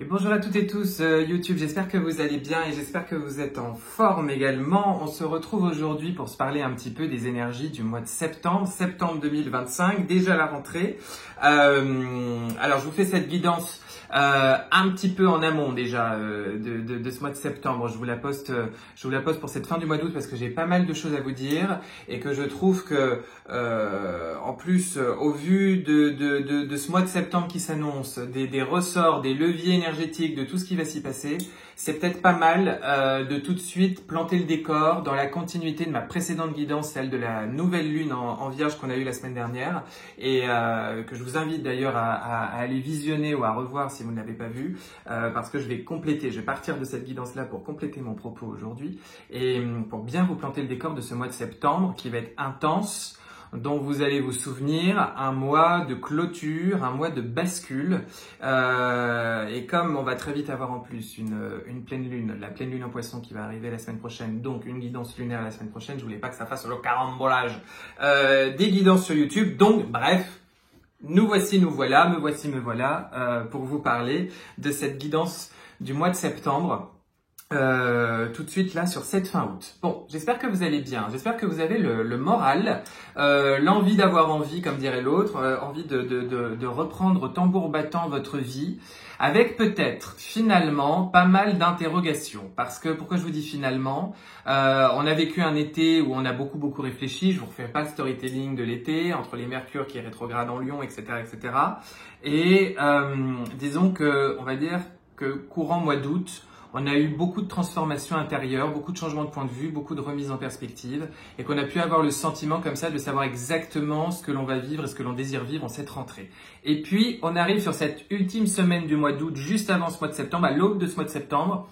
Et bonjour à toutes et tous YouTube, j'espère que vous allez bien et j'espère que vous êtes en forme également. On se retrouve aujourd'hui pour se parler un petit peu des énergies du mois de septembre 2025, déjà la rentrée. Alors je vous fais cette guidance un petit peu en amont déjà de ce mois de septembre. Je vous la poste pour cette fin du mois d'août parce que j'ai pas mal de choses à vous dire et que je trouve que en plus au vu de ce mois de septembre qui s'annonce, des ressorts, des leviers énergétiques, de tout ce qui va s'y passer, c'est peut-être pas mal de tout de suite planter le décor dans la continuité de ma précédente guidance, celle de la nouvelle lune en Vierge qu'on a eue la semaine dernière et que je vous invite d'ailleurs à aller visionner ou à revoir si vous ne l'avez pas vu, parce que je vais partir de cette guidance-là pour compléter mon propos aujourd'hui et pour bien vous planter le décor de ce mois de septembre qui va être intense, dont vous allez vous souvenir, un mois de clôture, un mois de bascule. Et comme on va très vite avoir en plus une pleine lune, la pleine lune en Poisson qui va arriver la semaine prochaine, donc une guidance lunaire la semaine prochaine, je voulais pas que ça fasse le carambolage des guidances sur YouTube. Donc bref, me voici me voilà pour vous parler de cette guidance du mois de septembre. Tout de suite là sur cette fin août. Bon, j'espère que vous allez bien, j'espère que vous avez le moral, l'envie d'avoir envie, comme dirait l'autre, envie de reprendre tambour battant votre vie, avec peut-être finalement pas mal d'interrogations. Parce que, pourquoi je vous dis finalement, on a vécu un été où on a beaucoup réfléchi, je vous refais pas le storytelling de l'été, entre les mercures qui est rétrograde en Lion, etc. Et disons que, on va dire que courant mois d'août, on a eu beaucoup de transformations intérieures, beaucoup de changements de point de vue, beaucoup de remises en perspective et qu'on a pu avoir le sentiment comme ça de savoir exactement ce que l'on va vivre et ce que l'on désire vivre en cette rentrée. Et puis, on arrive sur cette ultime semaine du mois d'août, juste avant ce mois de septembre, à l'aube de ce mois de septembre,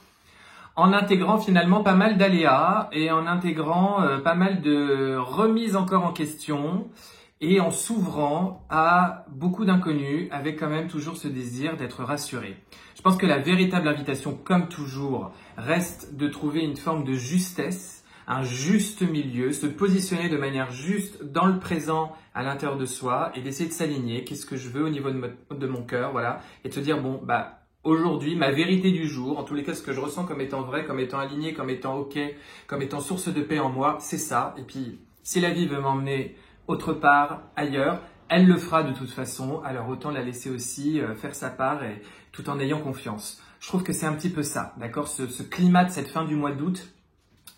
en intégrant finalement pas mal d'aléas et en intégrant pas mal de remises encore en question et en s'ouvrant à beaucoup d'inconnus avec quand même toujours ce désir d'être rassuré. Je pense que la véritable invitation, comme toujours, reste de trouver une forme de justesse, un juste milieu, se positionner de manière juste dans le présent à l'intérieur de soi et d'essayer de s'aligner. Qu'est-ce que je veux au niveau de mon cœur, voilà, et de se dire bon bah aujourd'hui, ma vérité du jour, en tous les cas ce que je ressens comme étant vrai, comme étant aligné, comme étant ok, comme étant source de paix en moi, c'est ça. Et puis si la vie veut m'emmener autre part, ailleurs, elle le fera de toute façon, alors autant la laisser aussi faire sa part et tout en ayant confiance. Je trouve que c'est un petit peu ça, d'accord, ce climat de cette fin du mois d'août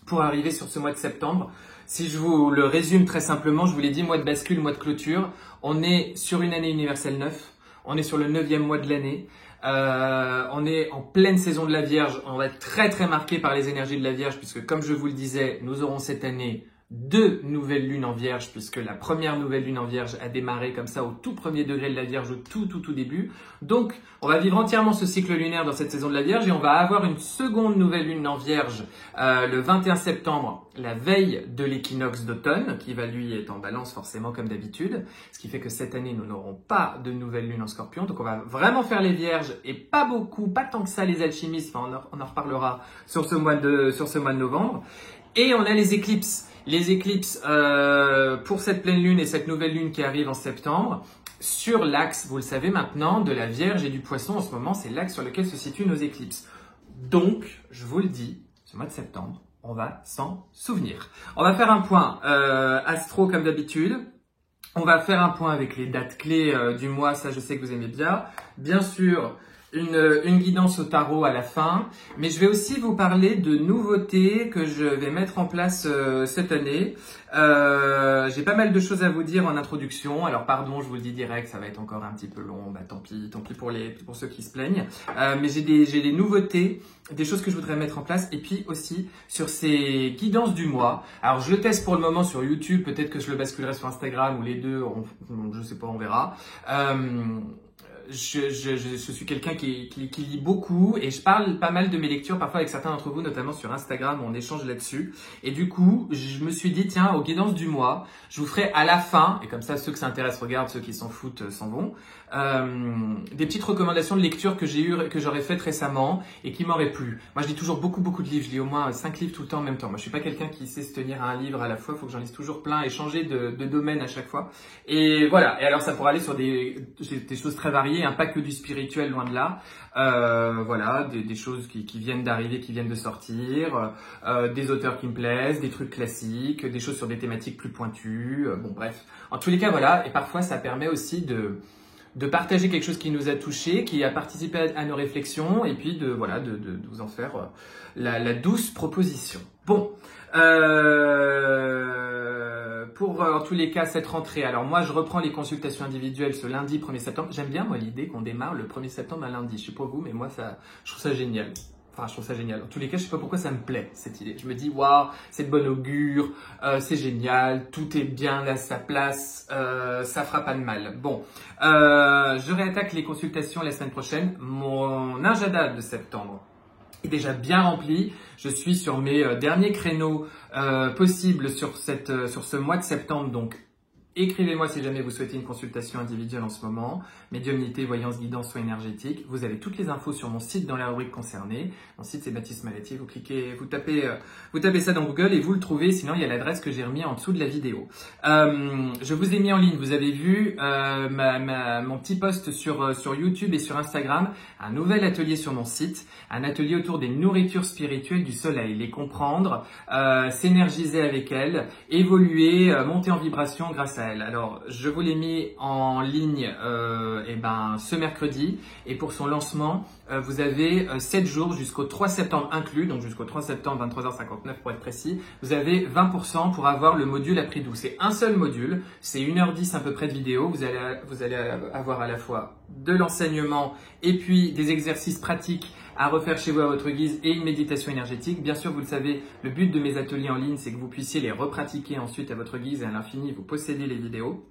pour arriver sur ce mois de septembre. Si je vous le résume très simplement, je vous l'ai dit, mois de bascule, mois de clôture, on est sur une année universelle 9, on est sur le 9e mois de l'année, on est en pleine saison de la Vierge, on va être très marqué par les énergies de la Vierge puisque comme je vous le disais, nous aurons cette année 2 nouvelles lunes en Vierge puisque la première nouvelle lune en Vierge a démarré comme ça au tout premier degré de la Vierge, au tout début. Donc, on va vivre entièrement ce cycle lunaire dans cette saison de la Vierge et on va avoir une seconde nouvelle lune en Vierge le 21 septembre, la veille de l'équinoxe d'automne, qui va lui être en balance forcément comme d'habitude. Ce qui fait que cette année, nous n'aurons pas de nouvelle lune en Scorpion. Donc, on va vraiment faire les Vierges et pas tant que ça les alchimistes. Enfin, on en reparlera sur ce mois de novembre. Et on a les éclipses. Les éclipses pour cette pleine lune et cette nouvelle lune qui arrive en septembre, sur l'axe, vous le savez maintenant, de la Vierge et du Poisson en ce moment, c'est l'axe sur lequel se situent nos éclipses. Donc, je vous le dis, ce mois de septembre, on va s'en souvenir. On va faire un point astro comme d'habitude. On va faire un point avec les dates clés du mois, ça je sais que vous aimez bien. Bien sûr, une guidance au tarot à la fin, mais je vais aussi vous parler de nouveautés que je vais mettre en place cette année. J'ai pas mal de choses à vous dire en introduction, alors pardon, je vous le dis direct, ça va être encore un petit peu long, bah tant pis pour ceux qui se plaignent, mais j'ai des nouveautés, des choses que je voudrais mettre en place, et puis aussi sur ces guidances du mois. Alors je le teste pour le moment sur YouTube, peut-être que je le basculerai sur Instagram ou les deux, je sais pas, on verra. Je suis quelqu'un qui lit beaucoup et je parle pas mal de mes lectures parfois avec certains d'entre vous, notamment sur Instagram, on échange là-dessus. Et du coup, je me suis dit, tiens, aux guidances du mois, je vous ferai à la fin, et comme ça ceux que ça intéresse regardent, ceux qui s'en foutent s'en vont, des petites recommandations de lecture que j'aurais faites récemment et qui m'auraient plu. Moi, je lis toujours beaucoup de livres, je lis au moins 5 livres tout le temps en même temps. Moi, je suis pas quelqu'un qui sait se tenir à un livre à la fois, il faut que j'en lise toujours plein et changer de domaine à chaque fois. Et voilà, et alors ça pourrait aller sur des choses très variées, story, hein, pas que du spirituel, loin de là. Voilà, des choses qui viennent d'arriver, qui viennent de sortir, des auteurs qui me plaisent, des trucs classiques, des choses sur des thématiques plus pointues. Bon, bref. En tous les cas, voilà. Et parfois, ça permet aussi de partager quelque chose qui nous a touchés, qui a participé à nos réflexions, et puis de vous en faire la douce proposition. Bon, pour en tous les cas cette rentrée, alors moi je reprends les consultations individuelles ce lundi 1er septembre. J'aime bien moi l'idée qu'on démarre le 1er septembre à lundi. Je sais pas vous, mais moi je trouve ça génial. Enfin, je trouve ça génial. En tous les cas, je sais pas pourquoi ça me plaît, cette idée. Je me dis, waouh, c'est de bon augure, c'est génial, tout est bien à sa place, ça fera pas de mal. Bon, je réattaque les consultations la semaine prochaine. Mon agenda de septembre est déjà bien rempli. Je suis sur mes derniers créneaux possibles sur ce mois de septembre, donc écrivez-moi si jamais vous souhaitez une consultation individuelle en ce moment, médiumnité, voyance, guidance, soins énergétiques. Vous avez toutes les infos sur mon site dans la rubrique concernée. Mon site c'est Baptiste Malatier. Vous tapez ça dans Google et vous le trouvez. Sinon il y a l'adresse que j'ai remis en dessous de la vidéo. Je vous ai mis en ligne. Vous avez vu mon petit post sur YouTube et sur Instagram. Un nouvel atelier sur mon site, un atelier autour des nourritures spirituelles du soleil, les comprendre, s'énergiser avec elles, évoluer, monter en vibration grâce à elles. Alors, je vous l'ai mis en ligne ce mercredi et pour son lancement, vous avez 7 jours jusqu'au 3 septembre inclus, donc jusqu'au 3 septembre 23h59 pour être précis, vous avez 20% pour avoir le module à prix doux. C'est un seul module, c'est 1h10 à peu près de vidéo, vous allez avoir à la fois de l'enseignement et puis des exercices pratiques à refaire chez vous à votre guise et une méditation énergétique. Bien sûr, vous le savez, le but de mes ateliers en ligne, c'est que vous puissiez les repratiquer ensuite à votre guise et à l'infini, vous possédez les vidéos.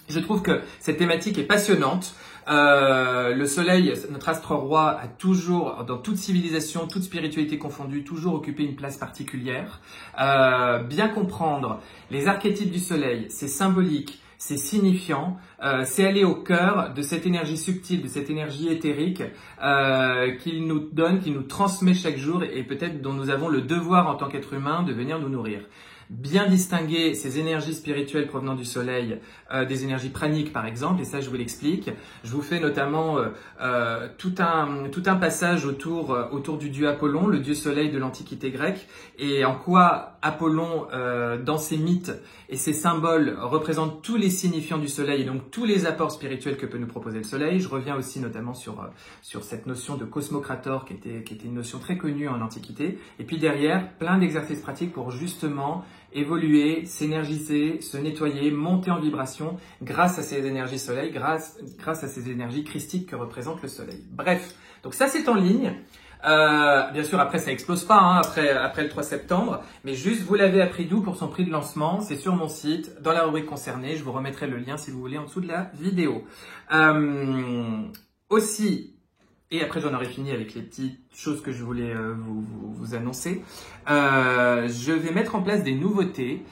Je trouve que cette thématique est passionnante. Le soleil, notre astre roi, a toujours, dans toute civilisation, toute spiritualité confondue, toujours occupé une place particulière. Bien comprendre les archétypes du soleil, c'est symbolique, c'est signifiant, c'est aller au cœur de cette énergie subtile, de cette énergie éthérique qu'il nous donne, qu'il nous transmet chaque jour et peut-être dont nous avons le devoir en tant qu'être humain de venir nous nourrir. Bien distinguer ces énergies spirituelles provenant du soleil des énergies praniques par exemple, et ça je vous l'explique. Je vous fais notamment tout un passage autour du dieu Apollon, le dieu soleil de l'Antiquité grecque, et en quoi Apollon dans ses mythes et ses symboles représente tous les signifiants du soleil et donc tous les apports spirituels que peut nous proposer le soleil. Je reviens aussi notamment sur cette notion de cosmocrator qui était une notion très connue en Antiquité, et puis derrière plein d'exercices pratiques pour justement évoluer, s'énergiser, se nettoyer, monter en vibration grâce à ces énergies soleil, grâce à ces énergies christiques que représente le soleil. Bref, donc ça c'est en ligne. Bien sûr, après ça explose pas, hein, après le 3 septembre, mais juste vous l'avez à prix doux pour son prix de lancement, c'est sur mon site, dans la rubrique concernée, je vous remettrai le lien si vous voulez en dessous de la vidéo. Aussi, et après j'en aurai fini avec les petites choses que je voulais vous annoncer, je vais mettre en place des nouveautés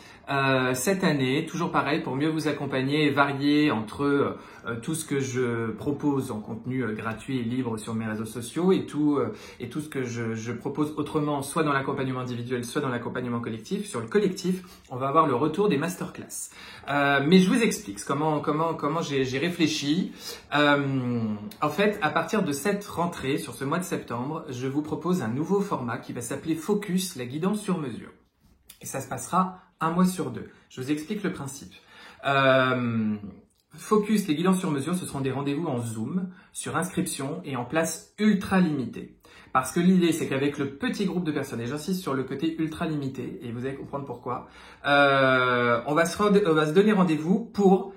cette année, toujours pareil, pour mieux vous accompagner et varier entre tout ce que je propose en contenu gratuit et libre sur mes réseaux sociaux et tout ce que je propose autrement, soit dans l'accompagnement individuel, soit dans l'accompagnement collectif. Sur le collectif, on va avoir le retour des masterclass. Mais je vous explique comment j'ai réfléchi. En fait, à partir de cette rentrée, sur ce mois de septembre, je vous propose un nouveau format qui va s'appeler Focus, la guidance sur mesure. Et ça se passera un mois sur 2. Je vous explique le principe. Focus, les guidances sur mesure, ce seront des rendez-vous en Zoom, sur inscription et en place ultra limitée. Parce que l'idée, c'est qu'avec le petit groupe de personnes, et j'insiste sur le côté ultra limité, et vous allez comprendre pourquoi, on va se donner rendez-vous pour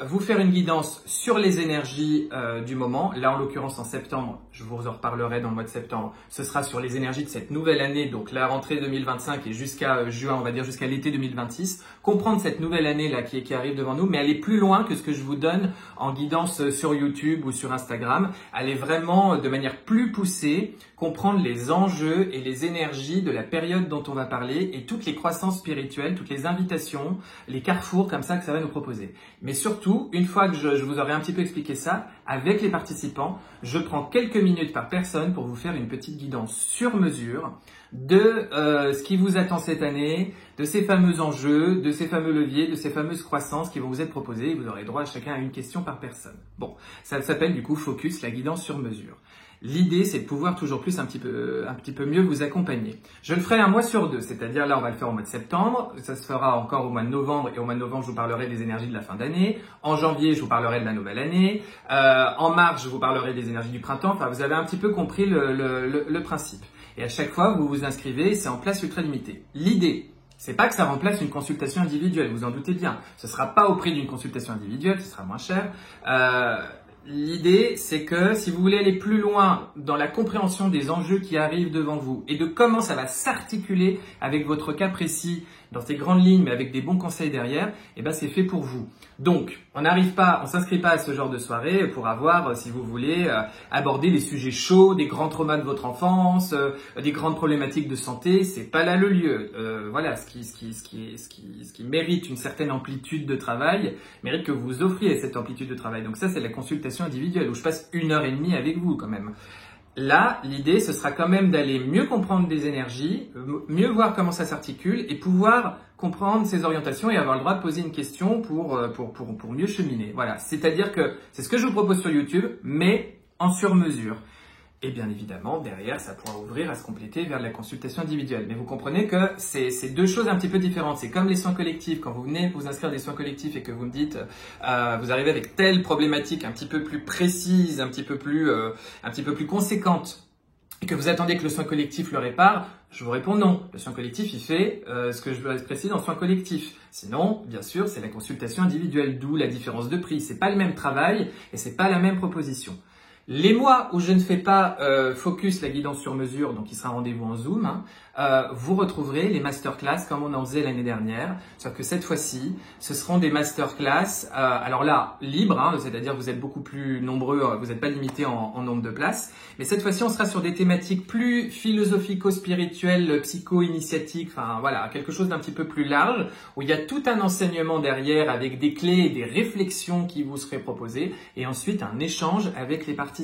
vous faire une guidance sur les énergies du moment. Là, en l'occurrence, en septembre, je vous en reparlerai dans le mois de septembre, ce sera sur les énergies de cette nouvelle année, donc la rentrée 2025 et jusqu'à juin, on va dire jusqu'à l'été 2026. Comprendre cette nouvelle année là qui arrive devant nous, mais aller plus loin que ce que je vous donne en guidance sur YouTube ou sur Instagram. Aller vraiment de manière plus poussée, comprendre les enjeux et les énergies de la période dont on va parler et toutes les croissances spirituelles, toutes les invitations, les carrefours comme ça que ça va nous proposer. Mais surtout, une fois que je vous aurai un petit peu expliqué ça, avec les participants, je prends quelques minutes par personne pour vous faire une petite guidance sur mesure de ce qui vous attend cette année, de ces fameux enjeux, de ces fameux leviers, de ces fameuses croissances qui vont vous être proposées. Vous aurez droit à chacun à une question par personne. Bon, ça s'appelle du coup Focus, la guidance sur mesure. L'idée, c'est de pouvoir toujours plus un petit peu mieux vous accompagner. Je le ferai un mois sur deux, c'est-à-dire là, on va le faire au mois de septembre, ça se fera encore au mois de novembre, et au mois de novembre, je vous parlerai des énergies de la fin d'année. En janvier, je vous parlerai de la nouvelle année. En mars, je vous parlerai des énergies du printemps. Enfin, vous avez un petit peu compris le principe. Et à chaque fois, vous vous inscrivez, c'est en place ultra limitée. L'idée, c'est pas que ça remplace une consultation individuelle, vous en doutez bien. Ce sera pas au prix d'une consultation individuelle, ce sera moins cher. L'idée, c'est que si vous voulez aller plus loin dans la compréhension des enjeux qui arrivent devant vous et de comment ça va s'articuler avec votre cas précis dans ces grandes lignes, mais avec des bons conseils derrière, eh ben c'est fait pour vous. Donc, on s'inscrit pas à ce genre de soirée pour avoir, si vous voulez, aborder les sujets chauds, des grands traumas de votre enfance, des grandes problématiques de santé. C'est pas là le lieu. Voilà, ce qui mérite une certaine amplitude de travail, mérite que vous offriez cette amplitude de travail. Donc ça, c'est la consultation individuelle où je passe 1h30 avec vous quand même. Là, l'idée, ce sera quand même d'aller mieux comprendre des énergies, mieux voir comment ça s'articule et pouvoir comprendre ses orientations et avoir le droit de poser une question pour mieux cheminer. Voilà, c'est-à-dire que c'est ce que je vous propose sur YouTube, mais en sur-mesure. Et bien évidemment, derrière, ça pourra ouvrir à se compléter vers de la consultation individuelle. Mais vous comprenez que c'est deux choses un petit peu différentes. C'est comme les soins collectifs. Quand vous venez vous inscrire des soins collectifs et que vous me dites, vous arrivez avec telle problématique un petit peu plus précise, un petit peu plus conséquente, et que vous attendez que le soin collectif le répare, je vous réponds non. Le soin collectif, il fait ce que je précise en soin collectif. Sinon, bien sûr, c'est la consultation individuelle, d'où la différence de prix. C'est pas le même travail et c'est pas la même proposition. Les mois où je ne fais pas Focus, la guidance sur mesure, donc il sera rendez-vous en Zoom, vous retrouverez les masterclass comme on en faisait l'année dernière, sauf que cette fois-ci, ce seront des masterclass, alors là, libres, c'est-à-dire que vous êtes beaucoup plus nombreux, vous n'êtes pas limité en nombre de places, mais cette fois-ci, on sera sur des thématiques plus philosophico-spirituelles, psycho-initiatiques, enfin voilà, quelque chose d'un petit peu plus large, où il y a tout un enseignement derrière avec des clés et des réflexions qui vous seraient proposées, et ensuite un échange avec les participants,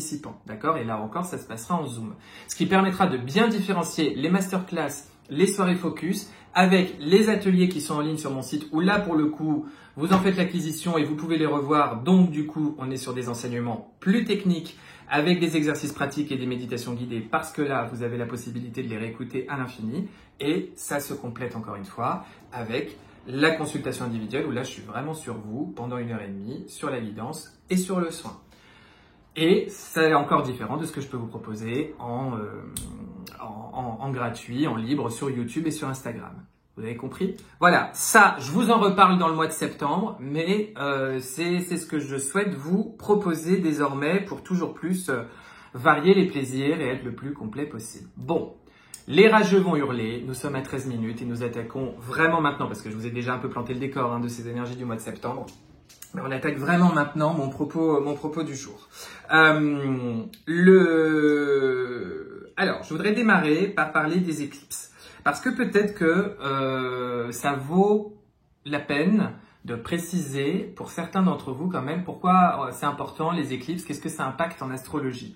d'accord? Et là encore, ça se passera en Zoom. Ce qui permettra de bien différencier les masterclass, les soirées focus, avec les ateliers qui sont en ligne sur mon site, où là, pour le coup, vous en faites l'acquisition et vous pouvez les revoir. Donc, du coup, on est sur des enseignements plus techniques, avec des exercices pratiques et des méditations guidées, parce que là, vous avez la possibilité de les réécouter à l'infini. Et ça se complète encore une fois avec la consultation individuelle, où là, je suis vraiment sur vous pendant 1h30, sur la guidance et sur le soin. Et c'est encore différent de ce que je peux vous proposer en gratuit, en libre sur YouTube et sur Instagram. Vous avez compris? Voilà, ça, je vous en reparle dans le mois de septembre, mais c'est ce que je souhaite vous proposer désormais pour toujours plus varier les plaisirs et être le plus complet possible. Bon, les rageux vont hurler, nous sommes à 13 minutes et nous attaquons vraiment maintenant, parce que je vous ai déjà un peu planté le décor de ces énergies du mois de septembre. Mais on attaque vraiment maintenant mon propos du jour. Alors, je voudrais démarrer par parler des éclipses. Parce que peut-être que ça vaut la peine de préciser pour certains d'entre vous quand même pourquoi c'est important les éclipses, qu'est-ce que ça impacte en astrologie.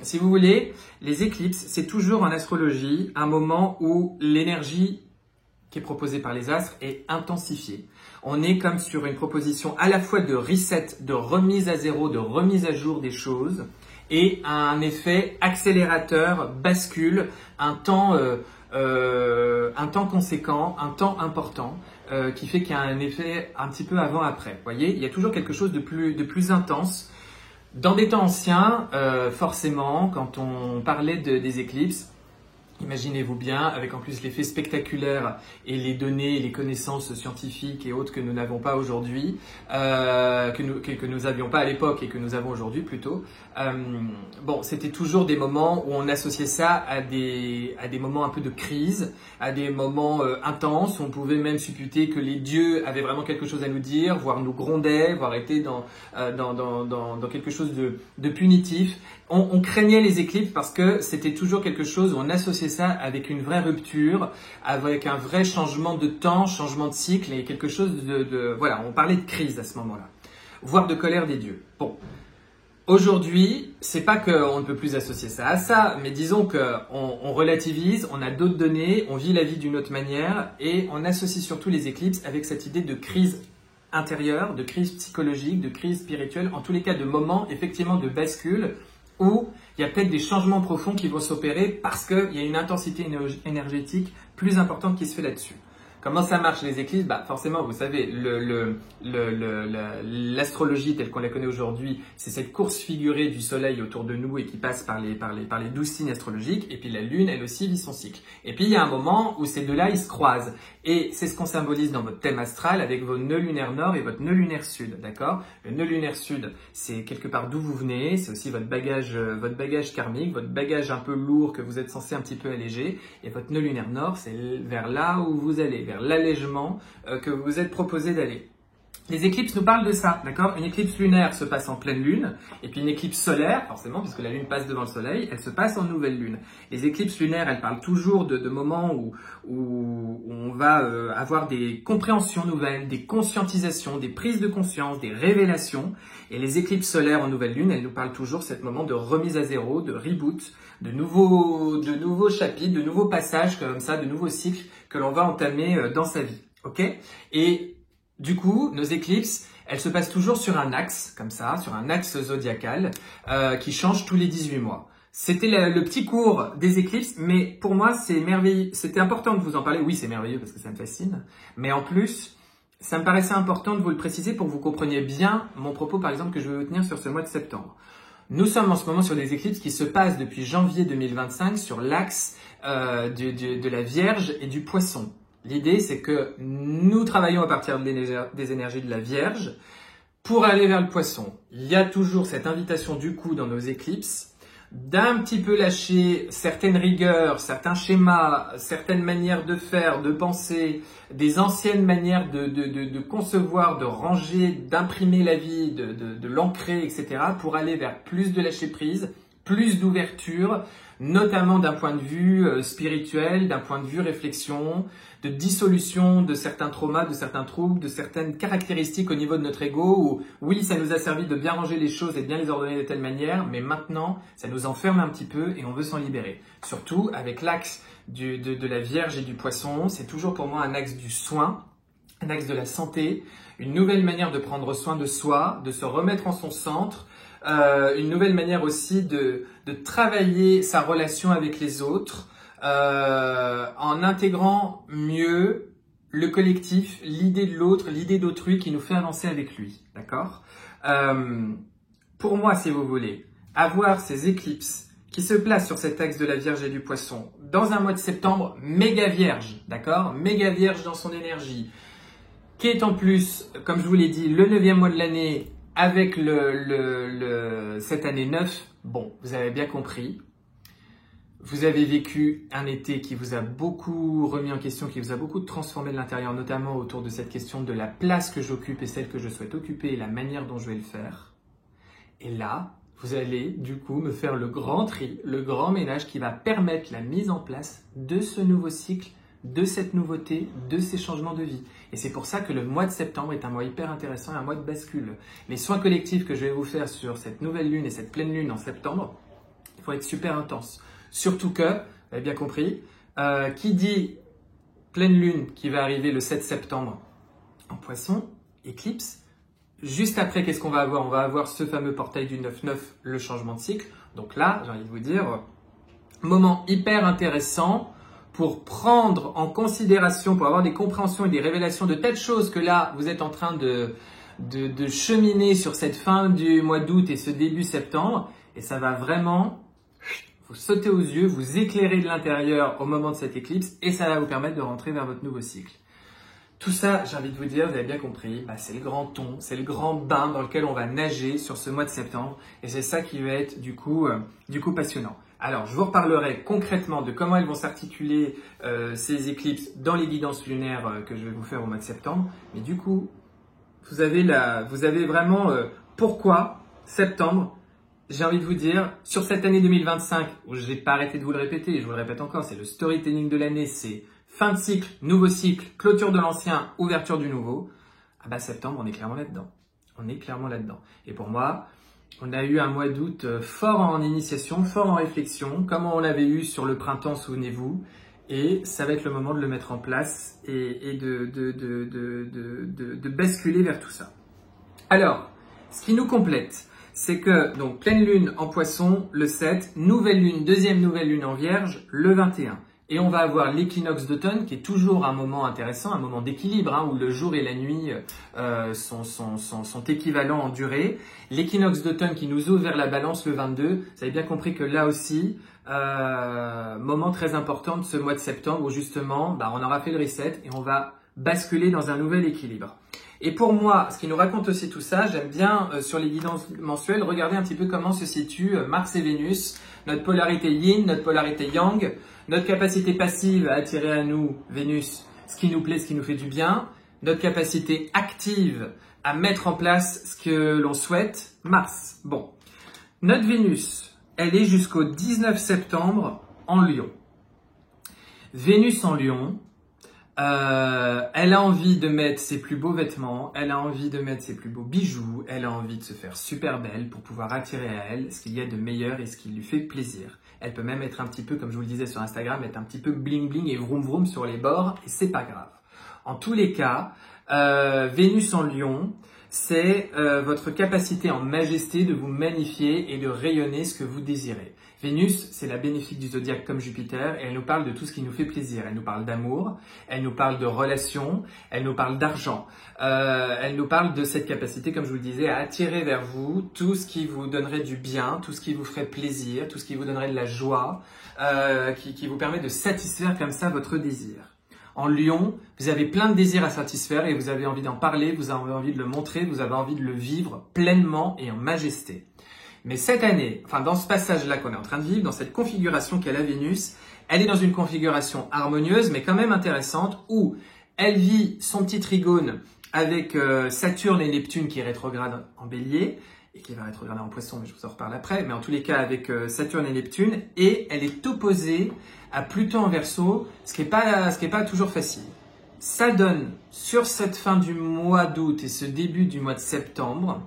Si vous voulez, les éclipses, c'est toujours en astrologie un moment où l'énergie qui est proposée par les astres est intensifiée. On est comme sur une proposition à la fois de reset, de remise à zéro, de remise à jour des choses et un effet accélérateur, bascule, un temps conséquent, un temps important qui fait qu'il y a un effet un petit peu avant-après. Vous voyez, il y a toujours quelque chose de plus intense. Dans des temps anciens, forcément, quand on parlait des éclipses, imaginez-vous bien, avec en plus l'effet spectaculaire et les données, les connaissances scientifiques et autres que nous n'avons pas aujourd'hui, que nous avions pas à l'époque et que nous avons aujourd'hui plutôt. Bon, c'était toujours des moments où on associait ça à des moments un peu de crise, à des moments intenses. On pouvait même supputer que les dieux avaient vraiment quelque chose à nous dire, voire nous grondaient, voire étaient dans quelque chose de punitif. On craignait les éclipses parce que c'était toujours quelque chose où on associait associer ça avec une vraie rupture, avec un vrai changement de temps, changement de cycle et quelque chose voilà, on parlait de crise à ce moment-là, voire de colère des dieux. Bon. Aujourd'hui, c'est pas qu'on ne peut plus associer ça à ça, mais disons qu'on relativise, on a d'autres données, on vit la vie d'une autre manière et on associe surtout les éclipses avec cette idée de crise intérieure, de crise psychologique, de crise spirituelle, en tous les cas de moments effectivement de bascule où il y a peut-être des changements profonds qui vont s'opérer parce qu'il y a une intensité énergétique plus importante qui se fait là-dessus. Comment ça marche les éclipses? Bah forcément, vous savez, l'astrologie telle qu'on la connaît aujourd'hui, c'est cette course figurée du soleil autour de nous et qui passe par les 12 signes astrologiques. Et puis la lune, elle aussi, vit son cycle. Et puis il y a un moment où ces deux-là, ils se croisent. Et c'est ce qu'on symbolise dans votre thème astral avec vos nœuds lunaires nord et votre nœud lunaire sud, d'accord? Le nœud lunaire sud, c'est quelque part d'où vous venez, c'est aussi votre bagage karmique, votre bagage un peu lourd que vous êtes censé un petit peu alléger. Et votre nœud lunaire nord, c'est vers là où vous allez, vers l'allègement que vous vous êtes proposé d'aller. Les éclipses nous parlent de ça, d'accord? Une éclipse lunaire se passe en pleine lune, et puis une éclipse solaire, forcément, puisque la lune passe devant le soleil, elle se passe en nouvelle lune. Les éclipses lunaires, elles parlent toujours de moments où on va avoir des compréhensions nouvelles, des conscientisations, des prises de conscience, des révélations. Et les éclipses solaires en nouvelle lune, elles nous parlent toujours de ce moment de remise à zéro, de reboot, de nouveaux chapitres, de nouveaux passages comme ça, de nouveaux cycles que l'on va entamer dans sa vie, ok? Et du coup, nos éclipses, elles se passent toujours sur un axe, comme ça, sur un axe zodiacal, qui change tous les 18 mois. C'était le petit cours des éclipses, mais pour moi, c'est merveilleux. C'était important de vous en parler. Oui, c'est merveilleux parce que ça me fascine. Mais en plus, ça me paraissait important de vous le préciser pour que vous compreniez bien mon propos, par exemple, que je vais vous tenir sur ce mois de septembre. Nous sommes en ce moment sur des éclipses qui se passent depuis janvier 2025 sur l'axe de la Vierge et du Poisson. L'idée, c'est que nous travaillons à partir des énergies de la Vierge pour aller vers le Poisson. Il y a toujours cette invitation du coup dans nos éclipses d'un petit peu lâcher certaines rigueurs, certains schémas, certaines manières de faire, de penser, des anciennes manières de concevoir, de ranger, d'imprimer la vie, de l'ancrer, etc. pour aller vers plus de lâcher prise, plus d'ouverture, notamment d'un point de vue spirituel, d'un point de vue réflexion, de dissolution de certains traumas, de certains troubles, de certaines caractéristiques au niveau de notre ego où oui, ça nous a servi de bien ranger les choses et de bien les ordonner de telle manière, mais maintenant, ça nous enferme un petit peu et on veut s'en libérer. Surtout avec l'axe de la Vierge et du Poisson, c'est toujours pour moi un axe du soin, un axe de la santé, une nouvelle manière de prendre soin de soi, de se remettre en son centre, une nouvelle manière aussi de travailler sa relation avec les autres en intégrant mieux le collectif, l'idée de l'autre, l'idée d'autrui qui nous fait avancer avec lui, d'accord? Pour moi, si vous voulez, avoir ces éclipses qui se placent sur cet axe de la Vierge et du Poisson dans un mois de septembre méga vierge, d'accord? Méga vierge dans son énergie, qui est en plus, comme je vous l'ai dit, le 9e mois de l'année, avec cette année 9, bon, vous avez bien compris, vous avez vécu un été qui vous a beaucoup remis en question, qui vous a beaucoup transformé de l'intérieur, notamment autour de cette question de la place que j'occupe et celle que je souhaite occuper et la manière dont je vais le faire. Et là, vous allez du coup me faire le grand tri, le grand ménage qui va permettre la mise en place de ce nouveau cycle, de cette nouveauté, de ces changements de vie. Et c'est pour ça que le mois de septembre est un mois hyper intéressant et un mois de bascule. Les soins collectifs que je vais vous faire sur cette nouvelle lune et cette pleine lune en septembre, il faut être super intense. Surtout que, vous avez bien compris, qui dit pleine lune qui va arriver le 7 septembre en Poisson, éclipse, juste après, qu'est-ce qu'on va avoir? On va avoir ce fameux portail du 9-9, le changement de cycle. Donc là, j'ai envie de vous dire, moment hyper intéressant pour prendre en considération, pour avoir des compréhensions et des révélations de telles choses que là, vous êtes en train de cheminer sur cette fin du mois d'août et ce début septembre. Et ça va vraiment vous sauter aux yeux, vous éclairer de l'intérieur au moment de cette éclipse et ça va vous permettre de rentrer vers votre nouveau cycle. Tout ça, j'ai envie de vous dire, vous avez bien compris, c'est le grand thon, c'est le grand bain dans lequel on va nager sur ce mois de septembre et c'est ça qui va être du coup passionnant. Alors, je vous reparlerai concrètement de comment elles vont s'articuler ces éclipses dans les guidances lunaires que je vais vous faire au mois de septembre. Mais du coup, vous avez vraiment pourquoi septembre j'ai envie de vous dire, sur cette année 2025, où je n'ai pas arrêté de vous le répéter, et je vous le répète encore, c'est le storytelling de l'année, c'est fin de cycle, nouveau cycle, clôture de l'ancien, ouverture du nouveau. Ah bah septembre, on est clairement là-dedans. On est clairement là-dedans. Et pour moi, on a eu un mois d'août fort en initiation, fort en réflexion, comme on l'avait eu sur le printemps, souvenez-vous. Et ça va être le moment de le mettre en place et de basculer vers tout ça. Alors, ce qui nous complète, c'est que, donc, pleine lune en poisson, le 7, nouvelle lune, deuxième nouvelle lune en vierge, le 21. Et on va avoir l'équinoxe d'automne, qui est toujours un moment intéressant, un moment d'équilibre, hein, où le jour et la nuit sont équivalents en durée. L'équinoxe d'automne qui nous ouvre vers la balance le 22. Vous avez bien compris que là aussi, moment très important de ce mois de septembre, où justement, on aura fait le reset et on va basculer dans un nouvel équilibre. Et pour moi, ce qui nous raconte aussi tout ça, j'aime bien sur les guidances mensuelles, regarder un petit peu comment se situent Mars et Vénus, notre polarité yin, notre polarité yang, notre capacité passive à attirer à nous, Vénus, ce qui nous plaît, ce qui nous fait du bien, notre capacité active à mettre en place ce que l'on souhaite, Mars. Bon, notre Vénus, elle est jusqu'au 19 septembre en Lion. Vénus en Lion, elle a envie de mettre ses plus beaux vêtements, elle a envie de mettre ses plus beaux bijoux, elle a envie de se faire super belle pour pouvoir attirer à elle ce qu'il y a de meilleur et ce qui lui fait plaisir. Elle peut même être un petit peu, comme je vous le disais sur Instagram, être un petit peu bling bling et vroom vroom sur les bords et c'est pas grave. En tous les cas, Vénus en Lion, c'est votre capacité en majesté de vous magnifier et de rayonner ce que vous désirez. Vénus, c'est la bénéfique du zodiaque comme Jupiter et elle nous parle de tout ce qui nous fait plaisir. Elle nous parle d'amour, elle nous parle de relations, elle nous parle d'argent. Elle nous parle de cette capacité, comme je vous le disais, à attirer vers vous tout ce qui vous donnerait du bien, tout ce qui vous ferait plaisir, tout ce qui vous donnerait de la joie, qui vous permet de satisfaire comme ça votre désir. En Lion, vous avez plein de désirs à satisfaire et vous avez envie d'en parler, vous avez envie de le montrer, vous avez envie de le vivre pleinement et en majesté. Mais cette année, enfin dans ce passage-là qu'on est en train de vivre, dans cette configuration qu'est la Vénus, elle est dans une configuration harmonieuse mais quand même intéressante où elle vit son petit trigone avec Saturne et Neptune qui est rétrograde en Bélier et qui va rétrograder en Poisson, mais je vous en reparle après, mais en tous les cas avec Saturne et Neptune, et elle est opposée à Pluton en Verseau, ce qui est pas toujours facile. Ça donne sur cette fin du mois d'août et ce début du mois de septembre,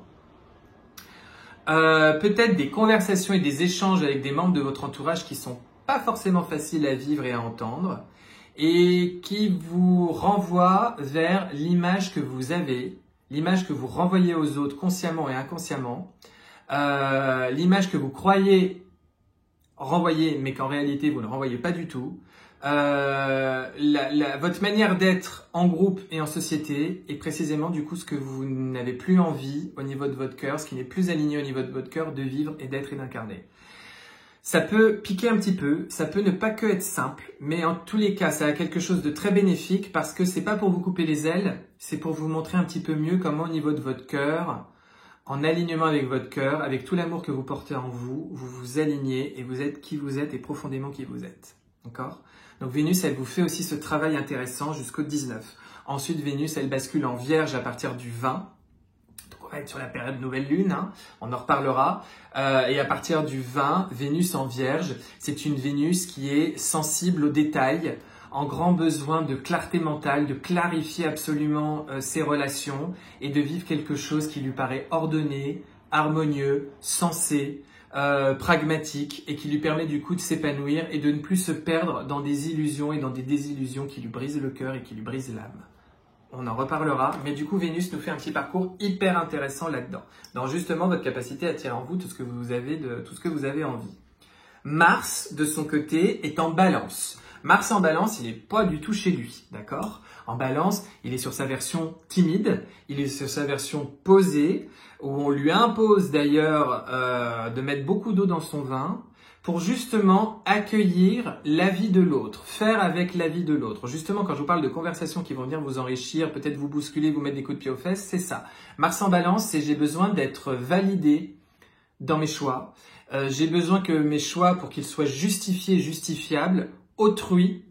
peut-être des conversations et des échanges avec des membres de votre entourage qui sont pas forcément faciles à vivre et à entendre et qui vous renvoient vers l'image que vous avez, l'image que vous renvoyez aux autres consciemment et inconsciemment, l'image que vous croyez renvoyer mais qu'en réalité vous ne renvoyez pas du tout, votre manière d'être en groupe et en société est précisément du coup ce que vous n'avez plus envie au niveau de votre cœur, ce qui n'est plus aligné au niveau de votre cœur de vivre et d'être et d'incarner. Ça peut piquer un petit peu, ça peut ne pas que être simple, mais en tous les cas ça a quelque chose de très bénéfique parce que c'est pas pour vous couper les ailes, c'est pour vous montrer un petit peu mieux comment au niveau de votre cœur, en alignement avec votre cœur, avec tout l'amour que vous portez en vous, vous vous alignez et vous êtes qui vous êtes et profondément qui vous êtes. D'accord ? Donc Vénus, elle vous fait aussi ce travail intéressant jusqu'au 19. Ensuite, Vénus, elle bascule en Vierge à partir du 20. Donc on va être sur la période nouvelle lune, hein, on en reparlera. Et à partir du 20, Vénus en Vierge, c'est une Vénus qui est sensible aux détails, en grand besoin de clarté mentale, de clarifier absolument ses relations et de vivre quelque chose qui lui paraît ordonné, harmonieux, sensé, pragmatique et qui lui permet du coup de s'épanouir et de ne plus se perdre dans des illusions et dans des désillusions qui lui brisent le cœur et qui lui brisent l'âme. On en reparlera, mais du coup Vénus nous fait un petit parcours hyper intéressant là-dedans, dans justement votre capacité à attirer en vous tout ce que vous avez envie. Mars, de son côté, est en Balance. Mars en Balance, il n'est pas du tout chez lui, d'accord ? En Balance, il est sur sa version timide, il est sur sa version posée, où on lui impose d'ailleurs de mettre beaucoup d'eau dans son vin pour justement accueillir l'avis de l'autre, faire avec l'avis de l'autre. Justement, quand je vous parle de conversations qui vont venir vous enrichir, peut-être vous bousculer, vous mettre des coups de pied aux fesses, c'est ça. Mars en Balance, c'est j'ai besoin d'être validé dans mes choix. J'ai besoin que mes choix, pour qu'ils soient justifiés, justifiables, autrui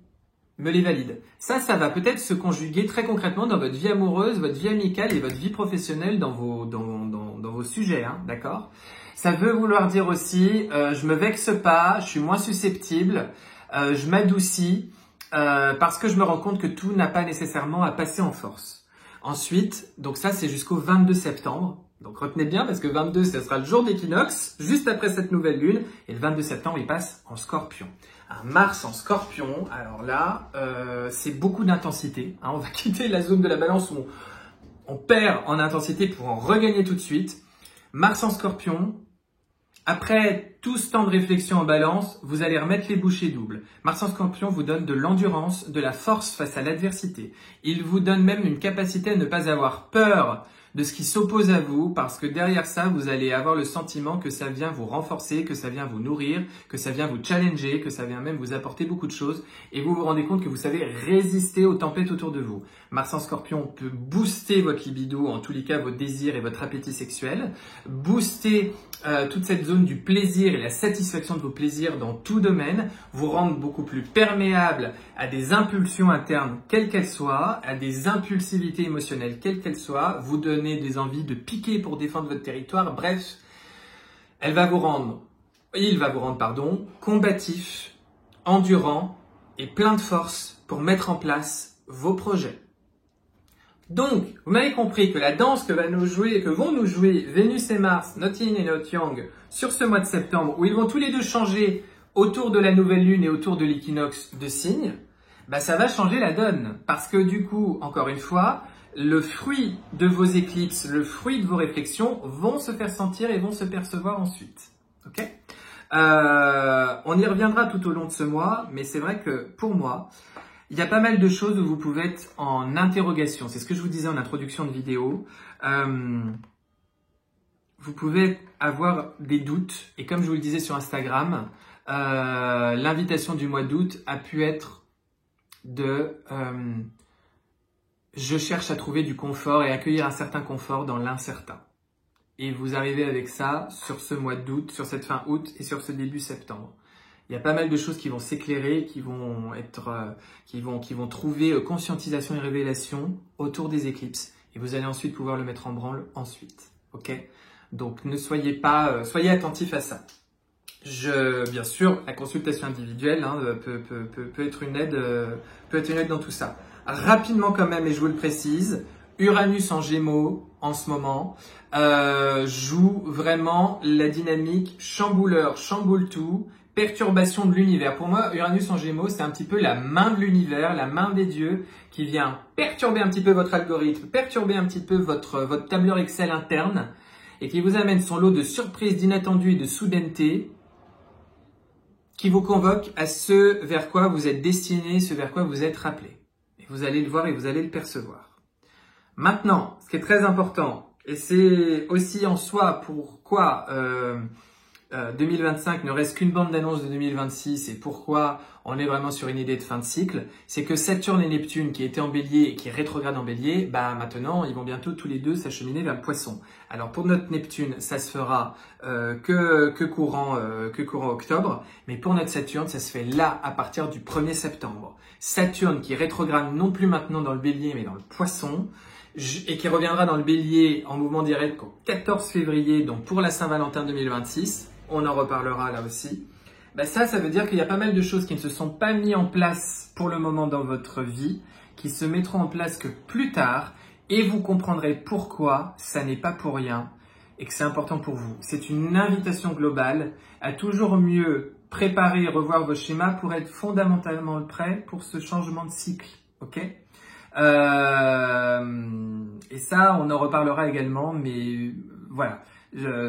me les valide. Ça va peut-être se conjuguer très concrètement dans votre vie amoureuse, votre vie amicale et votre vie professionnelle dans vos sujets, hein, d'accord ? Ça veut vouloir dire aussi, je me vexe pas, je suis moins susceptible, je m'adoucis, parce que je me rends compte que tout n'a pas nécessairement à passer en force. Ensuite, donc ça c'est jusqu'au 22 septembre. Donc retenez bien parce que 22, ce sera le jour d'équinoxe, juste après cette nouvelle lune. Et le 22 septembre, il passe en Scorpion. Un Mars en Scorpion, alors là, c'est beaucoup d'intensité. Hein, on va quitter la zone de la balance où on perd en intensité pour en regagner tout de suite. Mars en Scorpion. Après tout ce temps de réflexion en balance, vous allez remettre les bouchées doubles. Mars en Scorpion vous donne de l'endurance, de la force face à l'adversité. Il vous donne même une capacité à ne pas avoir peur de ce qui s'oppose à vous, parce que derrière ça, vous allez avoir le sentiment que ça vient vous renforcer, que ça vient vous nourrir, que ça vient vous challenger, que ça vient même vous apporter beaucoup de choses, et vous vous rendez compte que vous savez résister aux tempêtes autour de vous. Mars en Scorpion peut booster votre libido, en tous les cas vos désirs et votre appétit sexuel, booster toute cette zone du plaisir et la satisfaction de vos plaisirs dans tout domaine, vous rendre beaucoup plus perméable à des impulsions internes, quelles qu'elles soient, à des impulsivités émotionnelles, quelles qu'elles soient, vous donner des envies de piquer pour défendre votre territoire. Bref, il va vous rendre, combatif, endurant et plein de force pour mettre en place vos projets. Donc, vous m'avez compris que la danse que vont nous jouer Vénus et Mars, notre yin et notre yang, sur ce mois de septembre, où ils vont tous les deux changer autour de la nouvelle lune et autour de l'équinoxe de signe, bah ça va changer la donne. Parce que du coup, encore une fois, le fruit de vos éclipses, le fruit de vos réflexions vont se faire sentir et vont se percevoir ensuite. Ok ? On y reviendra tout au long de ce mois, mais c'est vrai que pour moi, il y a pas mal de choses où vous pouvez être en interrogation. C'est ce que je vous disais en introduction de vidéo. Vous pouvez avoir des doutes. Et comme je vous le disais sur Instagram, l'invitation du mois d'août a pu être de je cherche à trouver du confort et accueillir un certain confort dans l'incertain. Et vous arrivez avec ça sur ce mois d'août, sur cette fin août et sur ce début septembre. Il y a pas mal de choses qui vont s'éclairer, qui vont trouver conscientisation et révélation autour des éclipses. Et vous allez ensuite pouvoir le mettre en branle ensuite. Ok ? Donc ne soyez pas, soyez attentifs à ça. Bien sûr, la consultation individuelle peut être une aide dans tout ça. Rapidement quand même, et je vous le précise, Uranus en Gémeaux en ce moment joue vraiment la dynamique chambouleur, chamboule tout, perturbation de l'univers. Pour moi, Uranus en Gémeaux, c'est un petit peu la main de l'univers, la main des dieux qui vient perturber un petit peu votre algorithme, perturber un petit peu votre tableur Excel interne et qui vous amène son lot de surprises, d'inattendus et de soudaineté qui vous convoque à ce vers quoi vous êtes destiné, ce vers quoi vous êtes rappelé. Et vous allez le voir et vous allez le percevoir. Maintenant, ce qui est très important, et c'est aussi en soi pourquoi 2025 ne reste qu'une bande d'annonces de 2026 et pourquoi on est vraiment sur une idée de fin de cycle, c'est que Saturne et Neptune qui étaient en Bélier et qui rétrograde en Bélier, bah maintenant ils vont bientôt tous les deux s'acheminer vers le Poisson. Alors pour notre Neptune, ça se fera que courant octobre, mais pour notre Saturne, ça se fait là à partir du 1er septembre. Saturne qui rétrograde non plus maintenant dans le Bélier mais dans le Poisson et qui reviendra dans le Bélier en mouvement direct au 14 février, donc pour la Saint-Valentin 2026. On en reparlera là aussi. Ben ça veut dire qu'il y a pas mal de choses qui ne se sont pas mises en place pour le moment dans votre vie, qui se mettront en place que plus tard, et vous comprendrez pourquoi ça n'est pas pour rien et que c'est important pour vous. C'est une invitation globale à toujours mieux préparer et revoir vos schémas pour être fondamentalement prêt pour ce changement de cycle. Ok ? Et ça, on en reparlera également, mais voilà.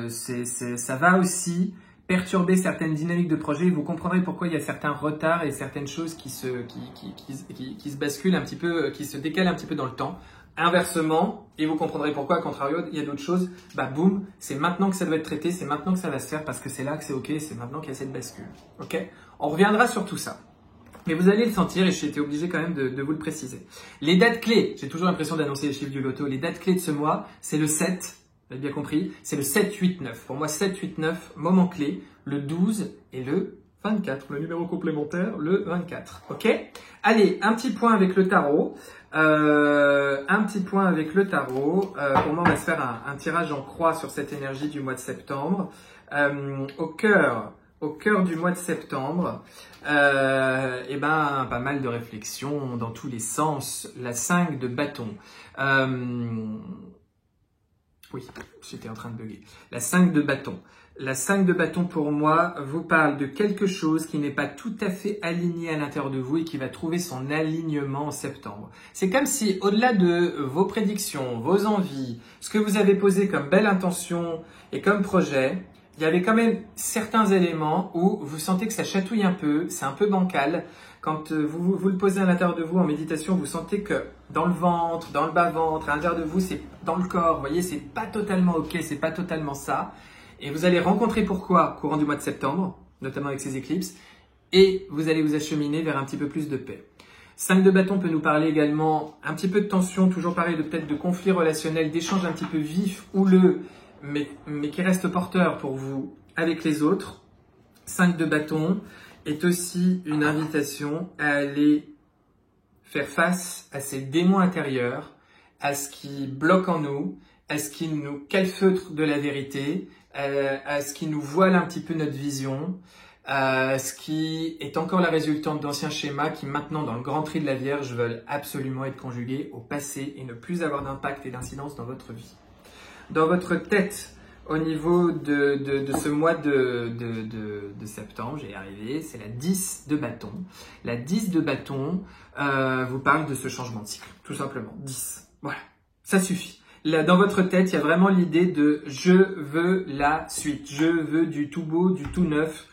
Ça va aussi perturber certaines dynamiques de projet et vous comprendrez pourquoi il y a certains retards et certaines choses qui se basculent un petit peu, qui se décalent un petit peu dans le temps. Inversement, et vous comprendrez pourquoi, à contrario, il y a d'autres choses, bah boum, c'est maintenant que ça doit être traité, c'est maintenant que ça va se faire parce que c'est là que c'est ok, c'est maintenant qu'il y a cette bascule. Ok ? On reviendra sur tout ça. Mais vous allez le sentir et j'ai été obligé quand même de vous le préciser. Les dates clés, j'ai toujours l'impression d'annoncer les chiffres du loto, les dates clés de ce mois, c'est le 7. Vous avez bien compris, c'est le 7, 8, 9. Pour moi, 7, 8, 9, moment clé, le 12 et le 24, le numéro complémentaire, le 24. Ok? Allez, un petit point avec le tarot. Un petit point avec le tarot. Pour moi, on va se faire un tirage en croix sur cette énergie du mois de septembre. Au cœur du mois de septembre, et ben, pas mal de réflexions dans tous les sens. La 5 de bâton. Oui, j'étais en train de bugger. La 5 de bâton. La 5 de bâton pour moi vous parle de quelque chose qui n'est pas tout à fait aligné à l'intérieur de vous et qui va trouver son alignement en septembre. C'est comme si au-delà de vos prédictions, vos envies, ce que vous avez posé comme belle intention et comme projet, il y avait quand même certains éléments où vous sentez que ça chatouille un peu, c'est un peu bancal. Quand vous le posez à l'intérieur de vous en méditation, vous sentez que dans le ventre, dans le bas-ventre, à l'intérieur de vous, c'est dans le corps, vous voyez, c'est pas totalement ok, c'est pas totalement ça. Et vous allez rencontrer pourquoi courant du mois de septembre, notamment avec ces éclipses, et vous allez vous acheminer vers un petit peu plus de paix. 5 de bâton peut nous parler également un petit peu de tension, toujours pareil, de peut-être de conflits relationnels, d'échanges un petit peu vifs, houleux, mais qui restent porteurs pour vous avec les autres. 5 de bâton est aussi une invitation à aller faire face à ces démons intérieurs, à ce qui bloque en nous, à ce qui nous calfeutre de la vérité, à ce qui nous voile un petit peu notre vision, à ce qui est encore la résultante d'anciens schémas qui maintenant dans le grand tri de la Vierge veulent absolument être conjugués au passé et ne plus avoir d'impact et d'incidence dans votre vie. Dans votre tête, au niveau de ce mois de septembre, j'ai arrivé, c'est la 10 de bâton. La 10 de bâton vous parle de ce changement de cycle, tout simplement. 10, voilà, ça suffit. Là, dans votre tête, il y a vraiment l'idée de « je veux la suite », je veux du tout beau, du tout neuf,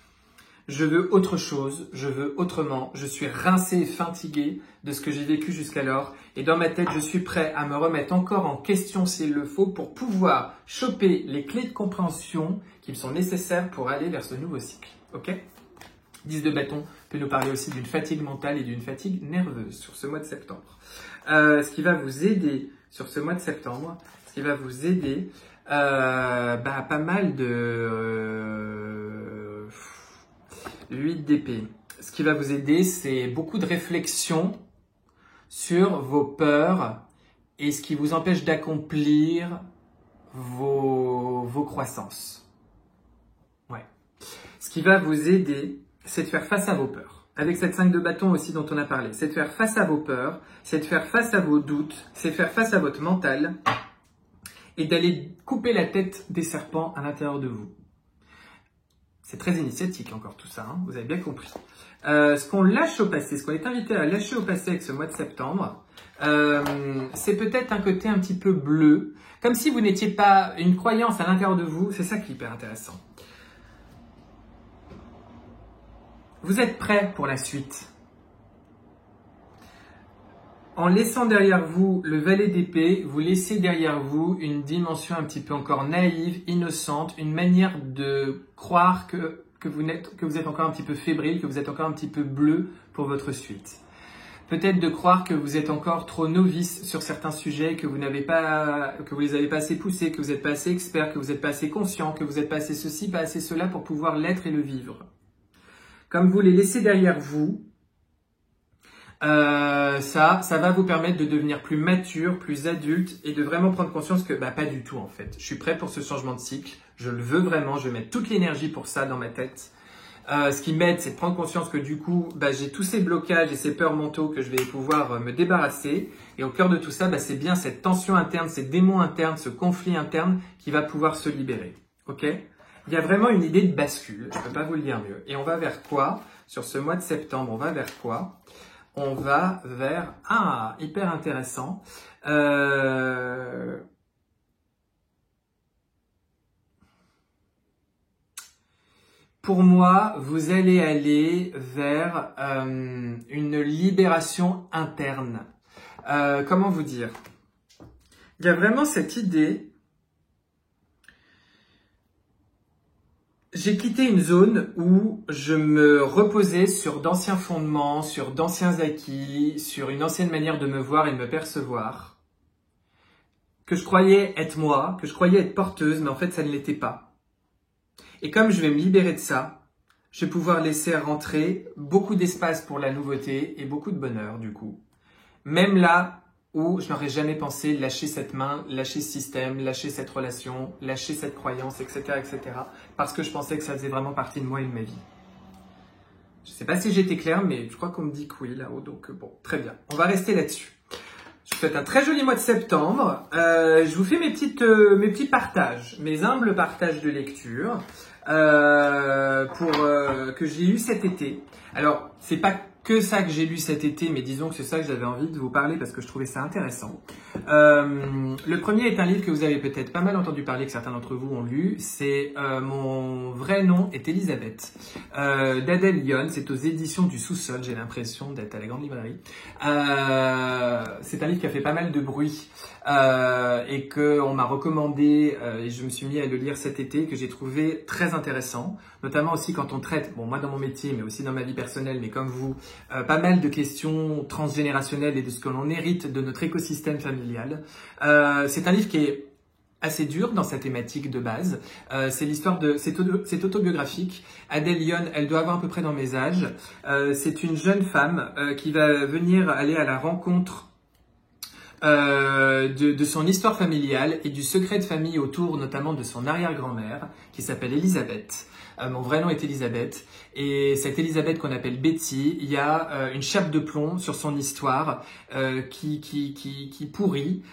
je veux autre chose, je veux autrement, je suis rincé et fatigué de ce que j'ai vécu jusqu'alors et dans ma tête, je suis prêt à me remettre encore en question s'il le faut pour pouvoir choper les clés de compréhension qui me sont nécessaires pour aller vers ce nouveau cycle. Ok ? 10 de bâton peut nous parler aussi d'une fatigue mentale et d'une fatigue nerveuse sur ce mois de septembre. Ce qui va vous aider sur ce mois de septembre, ce qui va vous aider, pas mal de 8 d'épée. Ce qui va vous aider, c'est beaucoup de réflexion sur vos peurs et ce qui vous empêche d'accomplir vos croissances. Ouais. Ce qui va vous aider, c'est de faire face à vos peurs. Avec cette 5 de bâton aussi dont on a parlé, c'est de faire face à vos peurs, c'est de faire face à vos doutes, c'est de faire face à votre mental et d'aller couper la tête des serpents à l'intérieur de vous. C'est très initiatique encore tout ça, hein, vous avez bien compris. Ce qu'on lâche au passé, ce qu'on est invité à lâcher au passé avec ce mois de septembre, c'est peut-être un côté un petit peu bleu, comme si vous n'étiez pas une croyance à l'intérieur de vous, c'est ça qui est hyper intéressant. Vous êtes prêts pour la suite. En laissant derrière vous le valet d'épée, vous laissez derrière vous une dimension un petit peu encore naïve, innocente, une manière de croire que vous êtes encore un petit peu fébrile, que vous êtes encore un petit peu bleu pour votre suite. Peut-être de croire que vous êtes encore trop novice sur certains sujets, que vous les avez pas assez poussés, que vous n'êtes pas assez expert, que vous n'êtes pas assez conscient, que vous n'êtes pas assez ceci, pas assez cela pour pouvoir l'être et le vivre. Comme vous les laissez derrière vous, ça va vous permettre de devenir plus mature, plus adulte et de vraiment prendre conscience que pas du tout en fait. Je suis prêt pour ce changement de cycle, je le veux vraiment, je vais mettre toute l'énergie pour ça dans ma tête. Ce qui m'aide, c'est de prendre conscience que du coup, j'ai tous ces blocages et ces peurs mentaux que je vais pouvoir me débarrasser. Et au cœur de tout ça, c'est bien cette tension interne, ces démons internes, ce conflit interne qui va pouvoir se libérer. Ok ? Il y a vraiment une idée de bascule, je ne peux pas vous le dire mieux. Et on va vers quoi ? Sur ce mois de septembre, on va vers quoi ? On va vers... Ah, hyper intéressant. Pour moi, vous allez aller vers une libération interne. Comment vous dire ? Il y a vraiment cette idée... J'ai quitté une zone où je me reposais sur d'anciens fondements, sur d'anciens acquis, sur une ancienne manière de me voir et de me percevoir, que je croyais être moi, que je croyais être porteuse, mais en fait ça ne l'était pas. Et comme je vais me libérer de ça, Je vais pouvoir laisser rentrer beaucoup d'espace pour la nouveauté et beaucoup de bonheur du coup. Même là où je n'aurais jamais pensé lâcher cette main, lâcher ce système, lâcher cette relation, lâcher cette croyance, etc., etc. parce que je pensais que ça faisait vraiment partie de moi et de ma vie. Je ne sais pas si j'ai été clair, mais je crois qu'on me dit que oui là-haut, donc bon, très bien. On va rester là-dessus. Je vous souhaite un très joli mois de septembre. Je vous fais mes petits partages, mes humbles partages de lecture que j'ai eu cet été. Alors, c'est pas que ça que j'ai lu cet été, mais disons que c'est ça que j'avais envie de vous parler parce que je trouvais ça intéressant. Le premier est un livre que vous avez peut-être pas mal entendu parler, que certains d'entre vous ont lu. C'est Mon vrai nom est Elisabeth d'Adèle Lyon. C'est aux éditions du Sous-Sol. J'ai l'impression d'être à la grande librairie. C'est un livre qui a fait pas mal de bruit et que on m'a recommandé et je me suis mis à le lire cet été, que j'ai trouvé très intéressant, notamment aussi quand on traite, bon moi dans mon métier, mais aussi dans ma vie personnelle, mais comme vous, pas mal de questions transgénérationnelles et de ce que l'on hérite de notre écosystème familial. C'est un livre qui est assez dur dans sa thématique de base. C'est l'histoire de, c'est autobiographique. Adèle Lyon, elle doit avoir à peu près dans mes âges. C'est une jeune femme qui va venir aller à la rencontre de son histoire familiale et du secret de famille autour notamment de son arrière-grand-mère qui s'appelle Elisabeth. Mon vrai nom est Elisabeth et cette Elisabeth qu'on appelle Betty, il y a une chape de plomb sur son histoire qui pourrit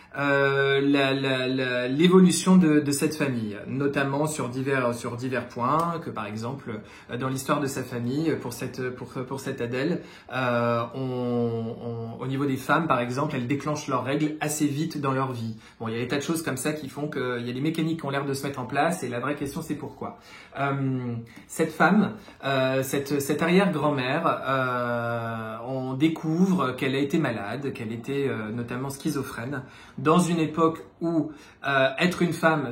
l'évolution de cette famille, notamment sur divers points, que par exemple dans l'histoire de sa famille, pour cette Adèle, au niveau des femmes par exemple, elles déclenchent leurs règles assez vite dans leur vie. Bon, il y a des tas de choses comme ça qui font qu'il y a des mécaniques qui ont l'air de se mettre en place et la vraie question c'est pourquoi. Cette femme, cette arrière-grand-mère, on découvre qu'elle a été malade, qu'elle était notamment schizophrène, dans une époque où être une femme,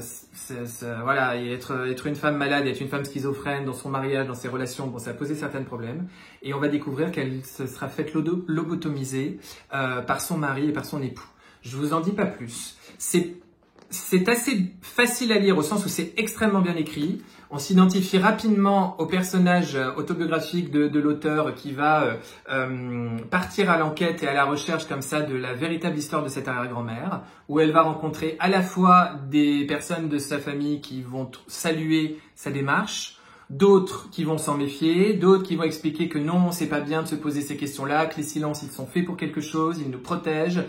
voilà, et être une femme malade, être une femme schizophrène dans son mariage, dans ses relations, bon, ça a posé certains problèmes. Et on va découvrir qu'elle se sera faite lobotomiser par son mari et par son époux. Je vous en dis pas plus. C'est assez facile à lire au sens où c'est extrêmement bien écrit. On s'identifie rapidement au personnage autobiographique de l'auteur qui va partir à l'enquête et à la recherche comme ça de la véritable histoire de cette arrière-grand-mère, où elle va rencontrer à la fois des personnes de sa famille qui vont saluer sa démarche, d'autres qui vont s'en méfier, d'autres qui vont expliquer que non, c'est pas bien de se poser ces questions-là, que les silences ils sont faits pour quelque chose, ils nous protègent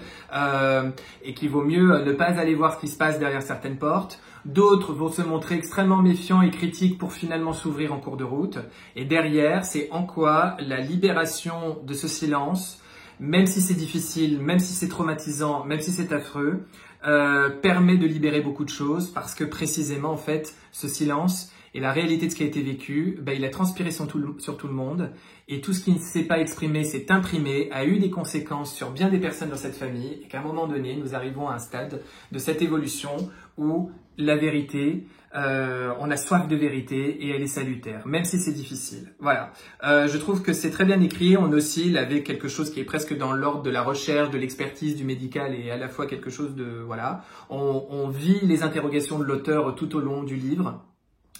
et qu'il vaut mieux ne pas aller voir ce qui se passe derrière certaines portes. D'autres vont se montrer extrêmement méfiants et critiques pour finalement s'ouvrir en cours de route. Et derrière, c'est en quoi la libération de ce silence, même si c'est difficile, même si c'est traumatisant, même si c'est affreux, permet de libérer beaucoup de choses parce que précisément, en fait, ce silence et la réalité de ce qui a été vécu, il a transpiré sur tout le monde et tout ce qui ne s'est pas exprimé s'est imprimé, a eu des conséquences sur bien des personnes dans cette famille et qu'à un moment donné, nous arrivons à un stade de cette évolution où la vérité, on a soif de vérité et elle est salutaire, même si c'est difficile. Voilà, je trouve que c'est très bien écrit, on oscille avec quelque chose qui est presque dans l'ordre de la recherche, de l'expertise, du médical et à la fois quelque chose de... Voilà, on vit les interrogations de l'auteur tout au long du livre.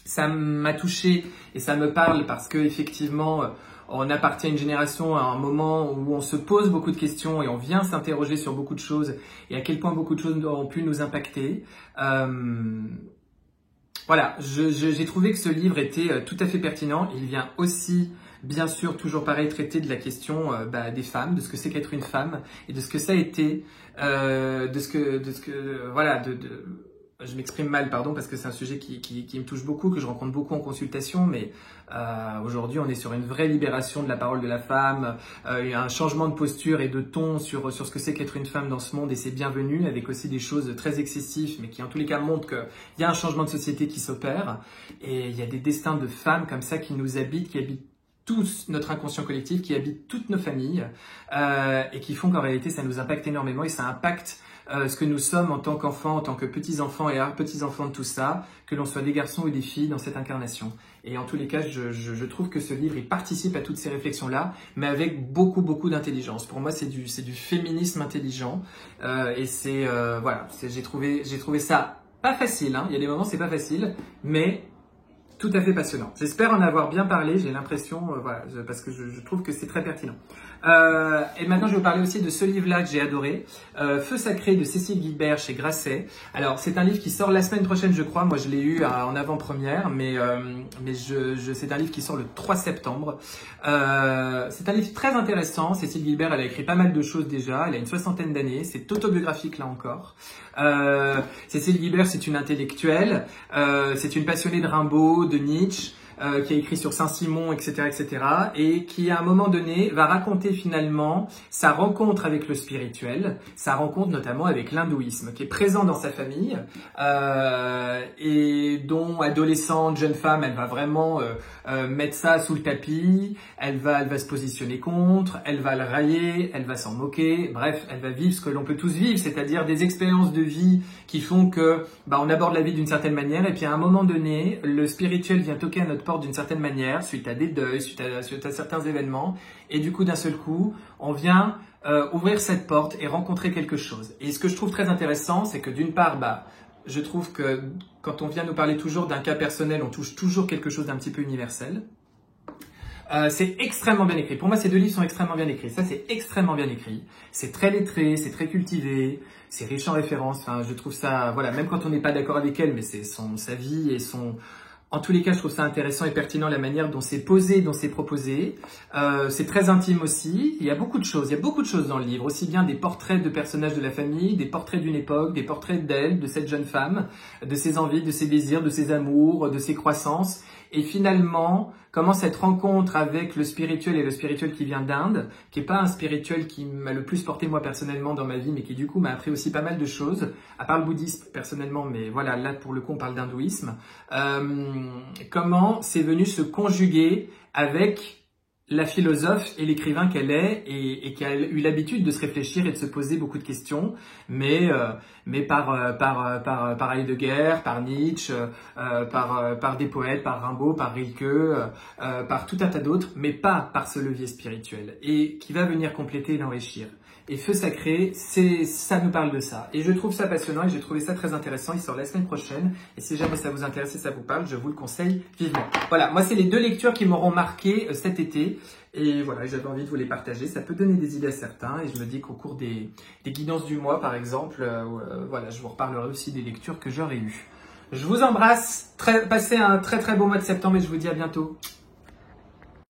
Ça m'a touché et ça me parle parce que effectivement, on appartient à une génération à un moment où on se pose beaucoup de questions et on vient s'interroger sur beaucoup de choses et à quel point beaucoup de choses ont pu nous impacter. Voilà, j'ai trouvé que ce livre était tout à fait pertinent. Il vient aussi, bien sûr, toujours pareil, traiter de la question des femmes, de ce que c'est qu'être une femme et de ce que ça a été, je m'exprime mal, pardon, parce que c'est un sujet qui me touche beaucoup, que je rencontre beaucoup en consultation, mais aujourd'hui, on est sur une vraie libération de la parole de la femme, il y a un changement de posture et de ton sur ce que c'est qu'être une femme dans ce monde, et c'est bienvenu, avec aussi des choses très excessives, mais qui en tous les cas montrent qu'il y a un changement de société qui s'opère, et il y a des destins de femmes comme ça qui nous habitent, qui habitent tous notre inconscient collectif, qui habitent toutes nos familles, et qui font qu'en réalité, ça nous impacte énormément, et ça impacte ce que nous sommes en tant qu'enfants, en tant que petits-enfants et petits-enfants de tout ça, que l'on soit des garçons ou des filles dans cette incarnation. Et en tous les cas, je trouve que ce livre, il participe à toutes ces réflexions-là, mais avec beaucoup, beaucoup d'intelligence. Pour moi, c'est du féminisme intelligent. Et voilà, j'ai trouvé ça pas facile, hein. Il y a des moments, c'est pas facile, mais tout à fait passionnant. J'espère en avoir bien parlé, j'ai l'impression, voilà, parce que je trouve que c'est très pertinent. Et maintenant, je vais vous parler aussi de ce livre-là que j'ai adoré, Feu sacré de Cécile Guilbert chez Grasset. Alors, c'est un livre qui sort la semaine prochaine, je crois. Moi, je l'ai eu en avant-première, mais c'est un livre qui sort le 3 septembre. C'est un livre très intéressant. Cécile Guilbert, elle a écrit pas mal de choses déjà. Elle a une 60aine d'années. C'est autobiographique là encore. Cécile Guilbert, c'est une intellectuelle. C'est une passionnée de Rimbaud, de Nietzsche. Qui a écrit sur Saint-Simon, etc., et qui, à un moment donné, va raconter finalement sa rencontre avec le spirituel, sa rencontre notamment avec l'hindouisme, qui est présent dans sa famille, et dont, adolescente, jeune femme, elle va vraiment mettre ça sous le tapis, elle va se positionner contre, elle va le railler, elle va s'en moquer, bref, elle va vivre ce que l'on peut tous vivre, c'est-à-dire des expériences de vie qui font que, on aborde la vie d'une certaine manière, et puis à un moment donné, le spirituel vient toquer à notre porte d'une certaine manière, suite à des deuils, suite à certains événements, et du coup, d'un seul coup, on vient ouvrir cette porte et rencontrer quelque chose. Et ce que je trouve très intéressant, c'est que d'une part, je trouve que quand on vient nous parler toujours d'un cas personnel, on touche toujours quelque chose d'un petit peu universel. C'est extrêmement bien écrit. Pour moi, ces deux livres sont extrêmement bien écrits. Ça, c'est extrêmement bien écrit. C'est très lettré, c'est très cultivé, c'est riche en références. Enfin, je trouve ça, voilà, même quand on n'est pas d'accord avec elle, mais c'est sa vie et son... En tous les cas, je trouve ça intéressant et pertinent la manière dont c'est posé, dont c'est proposé. C'est très intime aussi. Il y a beaucoup de choses dans le livre. Aussi bien des portraits de personnages de la famille, des portraits d'une époque, des portraits d'elle, de cette jeune femme, de ses envies, de ses désirs, de ses amours, de ses croissances. Et finalement, comment cette rencontre avec le spirituel et le spirituel qui vient d'Inde, qui est pas un spirituel qui m'a le plus porté moi personnellement dans ma vie, mais qui du coup m'a appris aussi pas mal de choses, à part le bouddhisme personnellement, mais voilà, là pour le coup on parle d'hindouisme, comment c'est venu se conjuguer avec la philosophe et l'écrivain qu'elle est et qui a eu l'habitude de se réfléchir et de se poser beaucoup de questions, mais par Heidegger, par Nietzsche, par des poètes, par Rimbaud, par Rilke, par tout un tas d'autres, mais pas par ce levier spirituel et qui va venir compléter et l'enrichir. Et Feu sacré, ça nous parle de ça. Et je trouve ça passionnant et j'ai trouvé ça très intéressant. Il sort la semaine prochaine. Et si jamais ça vous intéresse et ça vous parle, je vous le conseille vivement. Voilà, moi c'est les deux lectures qui m'auront marqué cet été. Et voilà, j'avais envie de vous les partager. Ça peut donner des idées à certains. Et je me dis qu'au cours des guidances du mois, par exemple, voilà, je vous reparlerai aussi des lectures que j'aurais eues. Je vous embrasse. Passez un très très beau mois de septembre et je vous dis à bientôt.